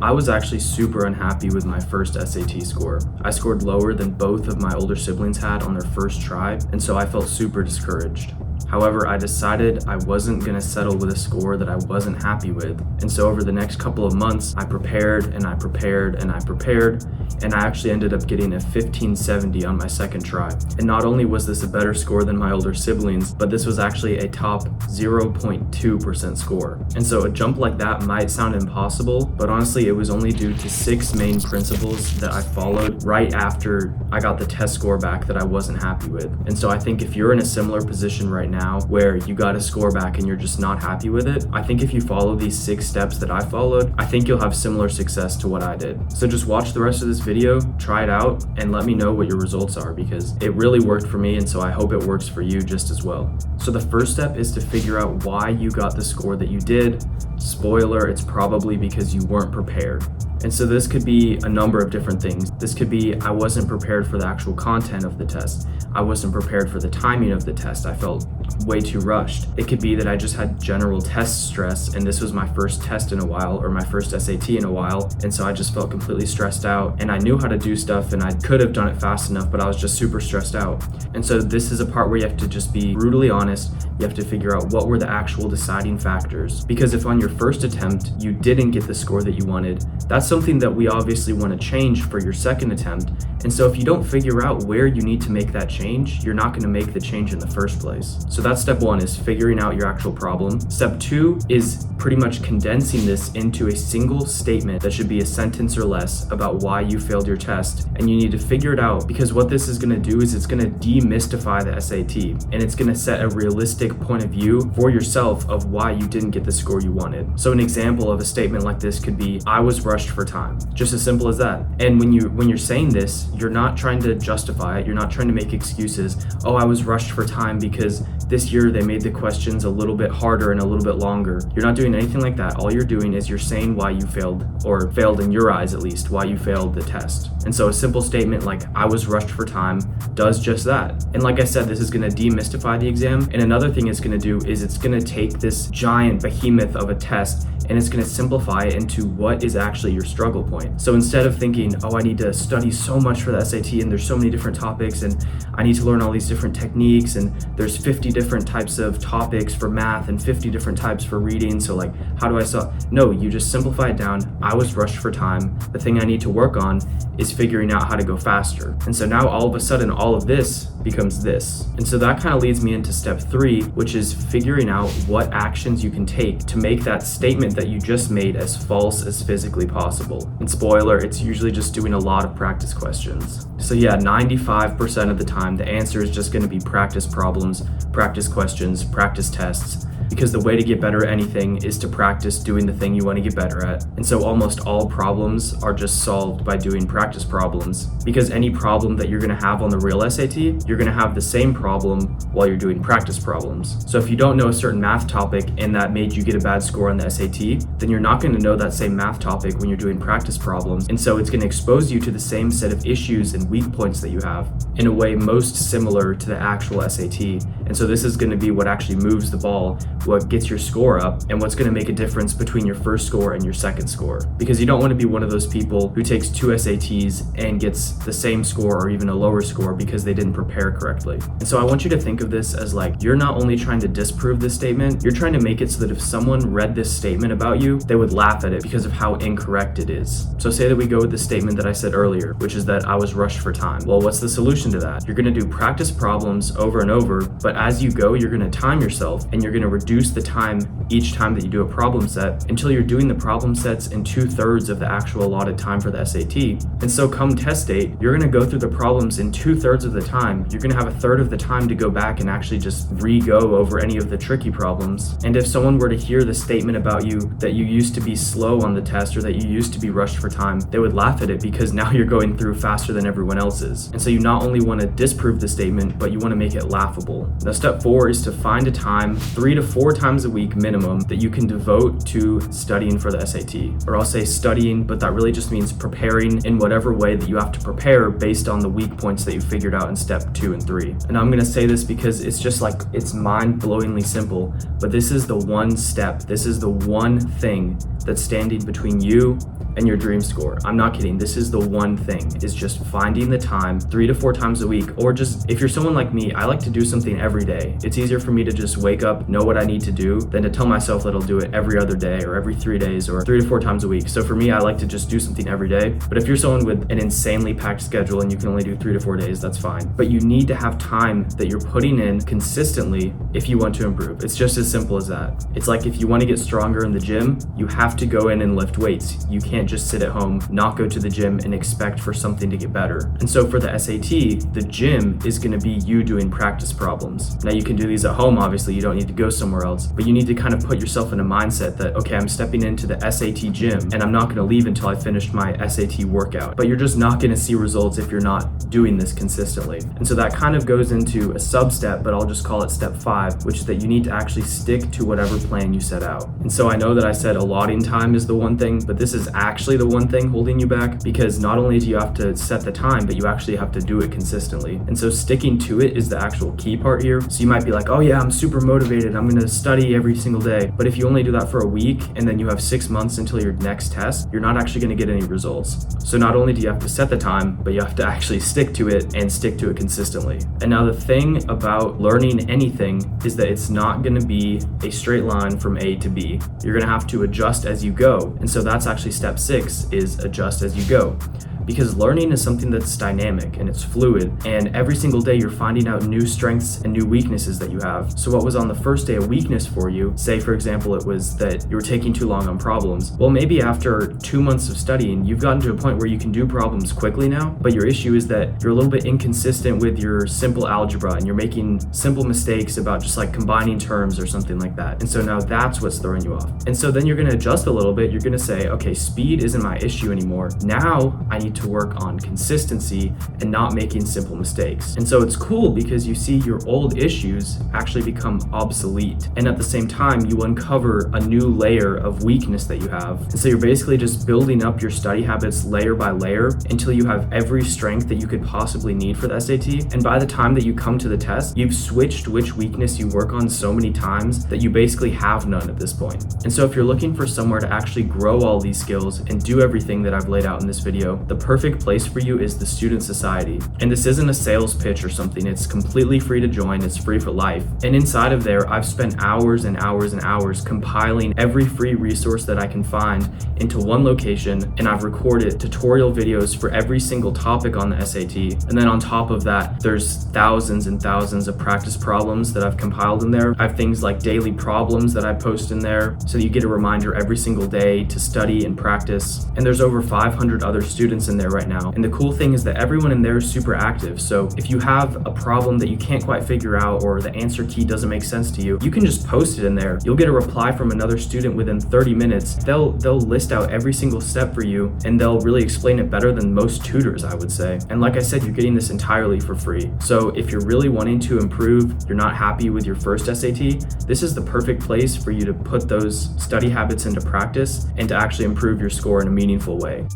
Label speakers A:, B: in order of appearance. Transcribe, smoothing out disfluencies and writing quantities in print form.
A: I was actually super unhappy with my first SAT score. I scored lower than both of my older siblings had on their first try, and so I felt super discouraged. However, I decided I wasn't going to settle with a score that I wasn't happy with. And so over the next couple of months, I prepared and I prepared and I prepared, and I actually ended up getting a 1570 on my second try. And not only was this a better score than my older siblings, but this was actually a top 0.2% score. And so a jump like that might sound impossible, but honestly, it was only due to 6 main principles that I followed right after I got the test score back that I wasn't happy with. And so I think if you're in a similar position right now where you got a score back and you're just not happy with it, I think if you follow these 6 steps that I followed, I think you'll have similar success to what I did. So just watch the rest of this video, try it out, and let me know what your results are, because it really worked for me, and so I hope it works for you just as well. So the first step is to figure out why you got the score that you did. Spoiler, it's probably because you weren't prepared. And so this could be a number of different things. This could be I wasn't prepared for the actual content of the test. I wasn't prepared for the timing of the test. I felt way too rushed. It could be that I just had general test stress, and this was my first test in a while, or my first SAT in a while, and so I just felt completely stressed out, and I knew how to do stuff and I could have done it fast enough, but I was just super stressed out. And so this is a part where you have to just be brutally honest. You have to figure out what were the actual deciding factors, because if on your first attempt you didn't get the score that you wanted, that's something that we obviously want to change for your second attempt. And so if you don't figure out where you need to make that change, you're not going to make the change in the first place. So that's step 1, is figuring out your actual problem. Step 2 is pretty much condensing this into a single statement that should be a sentence or less about why you failed your test. And you need to figure it out, because what this is going to do is it's going to demystify the SAT, and it's going to set a realistic point of view for yourself of why you didn't get the score you wanted. So an example of a statement like this could be, I was rushed for time. Just as simple as that. And when you're saying this, you're not trying to justify it. You're not trying to make excuses. Oh, I was rushed for time because this year they made the questions a little bit harder and a little bit longer. You're not doing anything like that. All you're doing is you're saying why you failed, or failed in your eyes at least, why you failed the test. And so a simple statement like, I was rushed for time, does just that. And like I said, this is going to demystify the exam. And another thing it's going to do is it's going to take this giant behemoth of a test and it's going to simplify it into what is actually your struggle point. So instead of thinking, oh, I need to study so much for the SAT and there's so many different topics and I need to learn all these different techniques and there's 50 different types of topics for math and 50 different types for reading, so like, how do I solve? No, you just simplify it down. I was rushed for time. The thing I need to work on is figuring out how to go faster. And so now all of a sudden, all of this becomes this. And so that kind of leads me into step 3, which is figuring out what actions you can take to make that statement that you just made as false as physically possible. And spoiler, it's usually just doing a lot of practice questions. So yeah, 95% of the time, the answer is just going to be practice problems, practice questions, practice tests, because the way to get better at anything is to practice doing the thing you want to get better at. And so almost all problems are just solved by doing practice problems, because any problem that you're going to have on the real SAT, you're going to have the same problem while you're doing practice problems. So if you don't know a certain math topic and that made you get a bad score on the SAT, then you're not going to know that same math topic when you're doing practice problems. And so it's going to expose you to the same set of issues and weak points that you have in a way most similar to the actual SAT. And so this is going to be what actually moves the ball, what gets your score up, and what's going to make a difference between your first score and your second score. Because you don't want to be one of those people who takes 2 SATs and gets the same score or even a lower score because they didn't prepare correctly. And so I want you to think of this as like, you're not only trying to disprove this statement, you're trying to make it so that if someone read this statement about you, they would laugh at it because of how incorrect it is. So say that we go with the statement that I said earlier, which is that I was rushed for time. Well, what's the solution to that? You're going to do practice problems over and over, but as you go, you're going to time yourself and you're going to reduce the time each time that you do a problem set until you're doing the problem sets in 2/3 of the actual allotted time for the SAT. And so come test date, you're going to go through the problems in 2/3 of the time. You're going to have 1/3 of the time to go back and actually just re-go over any of the tricky problems. And if someone were to hear the statement about you that you used to be slow on the test or that you used to be rushed for time, they would laugh at it because now you're going through faster than everyone else is. And so you not only want to disprove the statement, but you want to make it laughable. Now step 4 is to find a time 3 to 4 times a week minimum that you can devote to studying for the SAT. Or I'll say studying, but that really just means preparing in whatever way that you have to prepare based on the weak points that you figured out in step 2 and 3. And I'm going to say this because it's just like, it's mind-blowingly simple, but this is the one step, this is the one thing that's standing between you and your dream score. I'm not kidding. This is the one thing, is just finding the time 3 to 4 times a week, or just if you're someone like me, I like to do something every day. It's easier for me to just wake up, know what I need to do, than to tell myself that I'll do it every other day or every 3 days or 3 to 4 times a week. So for me, I like to just do something every day. But if you're someone with an insanely packed schedule and you can only do 3 to 4 days, that's fine. But you need to have time that you're putting in consistently if you want to improve. It's just as simple as that. It's like if you want to get stronger in the gym, you have to go in and lift weights. You can't just sit at home, not go to the gym and expect for something to get better. And so for the SAT, the gym is going to be you doing practice problems. Now you can do these at home, obviously, you don't need to go somewhere else, but you need to kind of put yourself in a mindset that, okay, I'm stepping into the SAT gym and I'm not going to leave until I finish my SAT workout. But you're just not going to see results if you're not doing this consistently. And so that kind of goes into a sub-step, but I'll just call it step 5, which is that you need to actually stick to whatever plan you set out. And so I know that I said allotting time is the one thing, but this is actually the one thing holding you back, because not only do you have to set the time, but you actually have to do it consistently. And so sticking to it is the actual key part here. So you might be like, oh yeah, I'm super motivated, I'm going to study every single day. But if you only do that for a week and then you have 6 months until your next test, you're not actually going to get any results. So not only do you have to set the time, but you have to actually stick to it and stick to it consistently. And now the thing about learning anything is that it's not going to be a straight line from A to B. You're going to have to adjust as you go. And so that's actually step 6, is adjust as you go. Because learning is something that's dynamic and it's fluid, and every single day you're finding out new strengths and new weaknesses that you have. So what was on the first day a weakness for you, say for example it was that you were taking too long on problems, well maybe after 2 months of studying you've gotten to a point where you can do problems quickly now, but your issue is that you're a little bit inconsistent with your simple algebra and you're making simple mistakes about just like combining terms or something like that. And so now that's what's throwing you off. And so then you're going to adjust a little bit. You're going to say, okay, speed isn't my issue anymore. Now I need to work on consistency and not making simple mistakes. And so it's cool because you see your old issues actually become obsolete. And at the same time, you uncover a new layer of weakness that you have. And so you're basically just building up your study habits layer by layer until you have every strength that you could possibly need for the SAT. And by the time that you come to the test, you've switched which weakness you work on so many times that you basically have none at this point. And so if you're looking for somewhere to actually grow all these skills and do everything that I've laid out in this video, the perfect place for you is the Student Society. And this isn't a sales pitch or something. It's completely free to join. It's free for life. And inside of there, I've spent hours and hours and hours compiling every free resource that I can find into one location, and I've recorded tutorial videos for every single topic on the SAT. And then on top of that, there's thousands and thousands of practice problems that I've compiled in there. I have things like daily problems that I post in there so that you get a reminder every single day to study and practice. And there's over 500 other students in there right now. And the cool thing is that everyone in there is super active. So if you have a problem that you can't quite figure out or the answer key doesn't make sense to you, you can just post it in there. You'll get a reply from another student within 30 minutes. They'll list out every single step for you, and they'll really explain it better than most tutors, I would say. And like I said, you're getting this entirely for free. So if you're really wanting to improve, you're not happy with your first SAT, this is the perfect place for you to put those study habits into practice and to actually improve your score in a meaningful way.